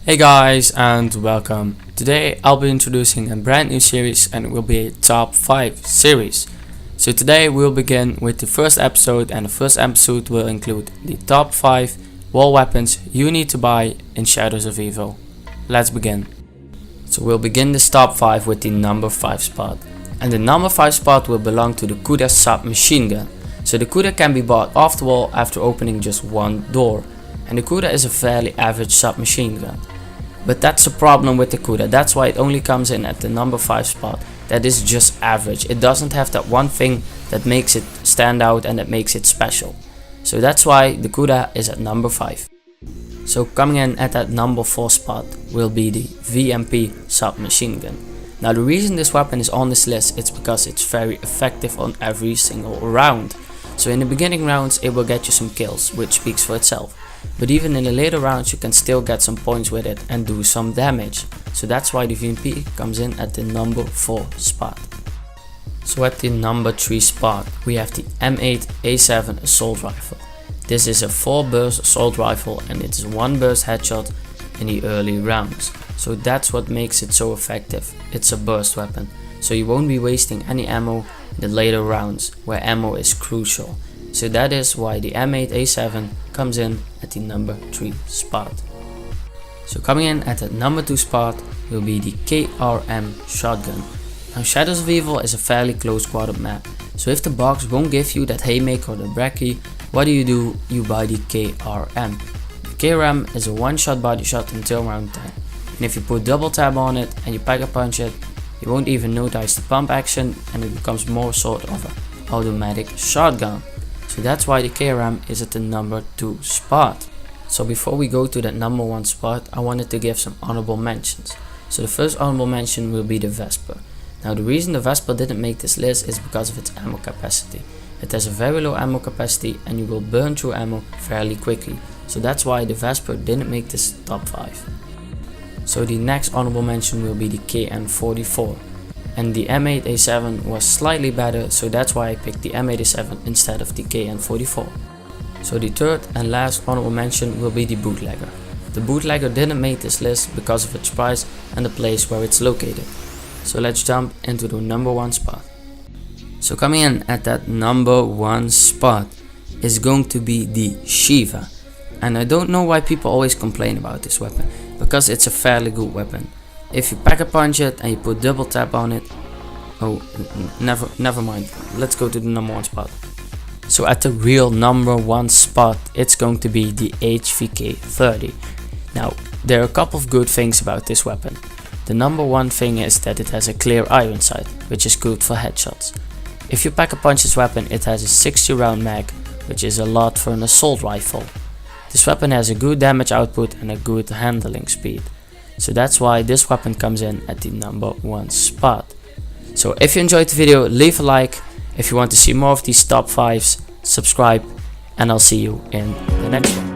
Hey guys and welcome. Today I'll be introducing a brand new series and it will be a top 5 series. So today we'll begin with the first episode, and the first episode will include the top 5 wall weapons you need to buy in Shadows of Evil. Let's begin. So we'll begin this top 5 with the number 5 spot. And the number 5 spot will belong to the Kuda submachine gun. So the Kuda can be bought off the wall after opening just one door. And the Kuda is a fairly average submachine gun. But that's a problem with the Kuda, that's why it only comes in at the number 5 spot. That is just average, it doesn't have that one thing that makes it stand out and that makes it special. So that's why the Kuda is at number 5. So coming in at that number 4 spot will be the VMP submachine gun. Now the reason this weapon is on this list is because it's very effective on every single round. So in the beginning rounds it will get you some kills, which speaks for itself. But even in the later rounds you can still get some points with it and do some damage. So that's why the VMP comes in at the number 4 spot. So at the number 3 spot we have the M8A7 assault rifle. This is a 4 burst assault rifle and it is 1 burst headshot in the early rounds. So that's what makes it so effective. It's a burst weapon, so you won't be wasting any ammo in the later rounds where ammo is crucial. So that is why the M8A7 comes in at the number 3 spot. So coming in at the number 2 spot will be the KRM shotgun. Now Shadows of Evil is a fairly close quartered map, so if the box won't give you that haymaker or the brekkie, what do? You buy the KRM. The KRM is a one shot body shot until round 10, and if you put double tab on it and you pack a punch it, you won't even notice the pump action and it becomes more sort of an automatic shotgun. So that's why the KRM is at the number 2 spot. So before we go to that number 1 spot, I wanted to give some honorable mentions. So the first honorable mention will be the Vesper. Now the reason the Vesper didn't make this list is because of its ammo capacity. It has a very low ammo capacity and you will burn through ammo fairly quickly. So that's why the Vesper didn't make this top 5. So the next honorable mention will be the KN44. And the M8A7 was slightly better, so that's why I picked the M8A7 instead of the KN44. So the third and last honorable mention will be the Bootlegger. The Bootlegger didn't make this list because of its price and the place where it's located. So let's jump into the number 1 spot. So coming in at that number 1 spot is going to be the Shiva. And I don't know why people always complain about this weapon, because it's a fairly good weapon. If you pack a punch it and you put double tap on it, never mind, let's go to the number 1 spot. So at the real number 1 spot it's going to be the HVK30. Now there are a couple of good things about this weapon. The number 1 thing is that it has a clear iron sight, which is good for headshots. If you pack a punch this weapon it has a 60 round mag, which is a lot for an assault rifle. This weapon has a good damage output and a good handling speed. So that's why this weapon comes in at the number 1 spot. So if you enjoyed the video, leave a like. If you want to see more of these top 5s, subscribe, and I'll see you in the next one.